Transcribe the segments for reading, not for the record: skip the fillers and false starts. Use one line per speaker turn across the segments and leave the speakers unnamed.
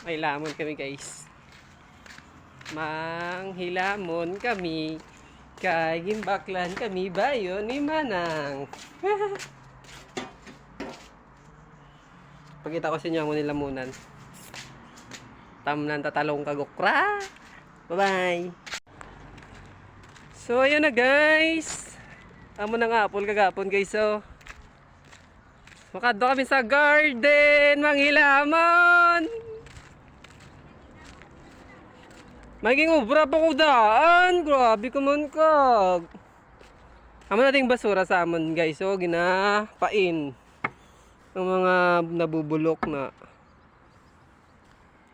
May lamon kami guys. Manghilamon kami. Kagimbaklan kami bayo ni Manang. Pakita ko sa inyo ang nilamunan. Tamnan tatalong kagokra. Bye-bye. So, ayun na guys. Amo na nga apple kagapon guys. So, makadto kami sa garden. Manghilamon. Maging ubra pa ko daan. Grabe ka man kag. Amo nating basura sa amon guys. So, ginapain. Ang mga nabubulok na.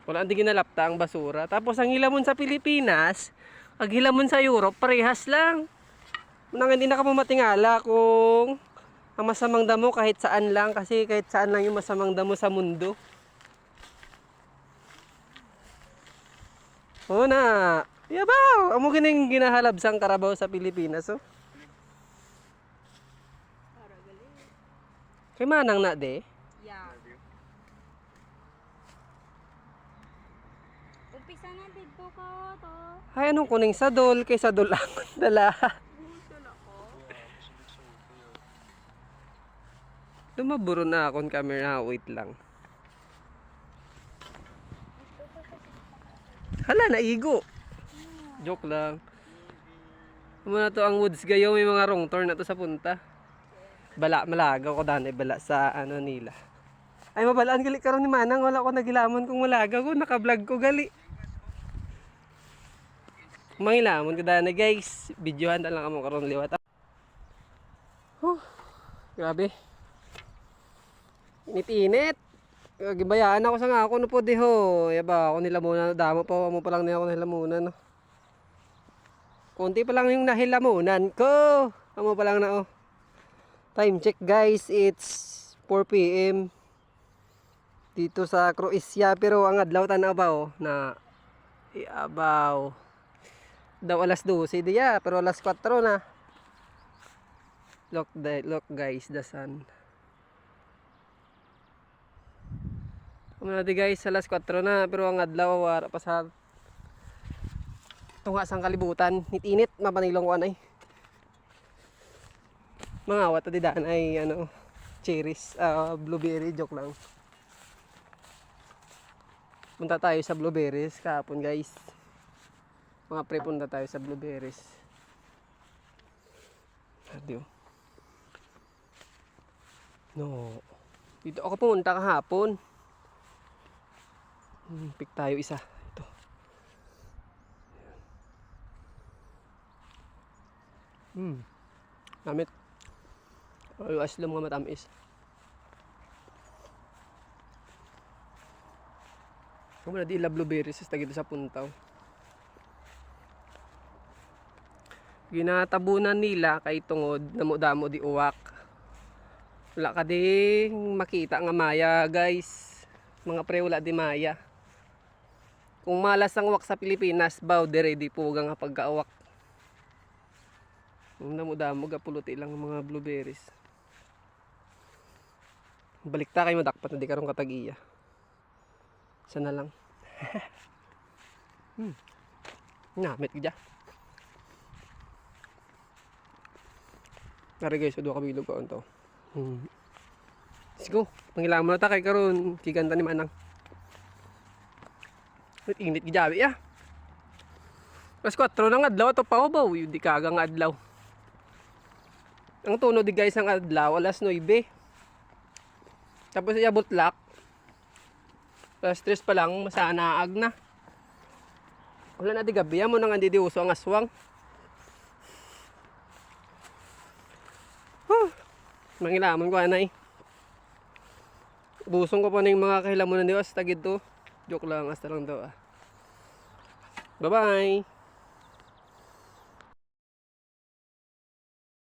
Wala hindi ginalapta ang basura. Tapos ang hilamon sa Pilipinas, ang hilamon sa Europe, parehas lang. Nang hindi na ka matingala kung ang masamang damo kahit saan lang. Kasi kahit saan lang yung masamang damo sa mundo. Oo na. Yabaw! Amo gining ginahalab sang karabaw sa Pilipinas. Oh. Kay manang na de?
Yeah. Umpisa na dito ko to.
Ay, anong kuning sadol? Kay sadol lang dala. Lumaburo na akong camera. Wait lang. Hala, naigo. Joke lang. Muna to ang woods gayo. May mga wrong turn na to sa punta. Bala, malagaw ko dahil bala sa ano nila. Ay, mabalaan gali karon ni Manang. Wala ko nagilamon kung malagaw ko. Naka-vlog ko gali. Mangilamon ko dahil guys. Videohan na lang ako karon liwat. Grabe. Init-init. Gibayaan ako sa nga ako no po diho. Yaba ako nilamunan. Damo pa mo pa lang niya ako nilamunan. No? Konti pa lang yung nahilamunan ko. Amo pa lang na oh. Time check guys. It's 4 PM. Dito sa Croatia. Pero ang adlaw tanaw ba oh. Na iabaw. Daw alas 12 diya. Pero alas 4 na. Look guys. The sun. Ano natin guys, alas 4 na, pero ang adlaw wala pa sa tunga sang kalibutan. Nit-init, mapanilong ko anay. Mga awat di daan ay ano, cherries, blueberry, joke lang. Punta tayo sa blueberries kahapon guys. Mga pre, punta tayo sa blueberries. Adiyo. No. Dito ako pumunta kahapon. Pick tayo isa. Ito. Namit. Ayos lang mga matamis. Kung wala di ila blueberries sa tagito sa puntaw. Ginatabunan nila kay tungod namo-damo di uwak. Wala ka di makita nga maya guys. Mga pre wala di maya. Kung malas ang uwak sa Pilipinas, baw dire di puga nga pagkaawak. Damo-damo gapuluti lang mga blueberries. Balik ta kay madakpat na di karong katagiya. Sana lang. Namit gid. Nari guys, duha ka bilog ko onto. Let's go. Pangilamon na ta kay karon kiganta ni Manang. Init gijabi ya. Alas 4 nang adlaw to pa baw, di kagang adlaw. Ang tuno di guys ang adlaw alas 9. Tapos iya butlak. Alas 3 pa lang masanaag na. Wala na di gabi mo nang andi di uso ang aswang. Mangilamon ko anay. Busong ko pa ng mga kahilamunan di was tagid to. Joke lang, hasta lang daw. Bye-bye!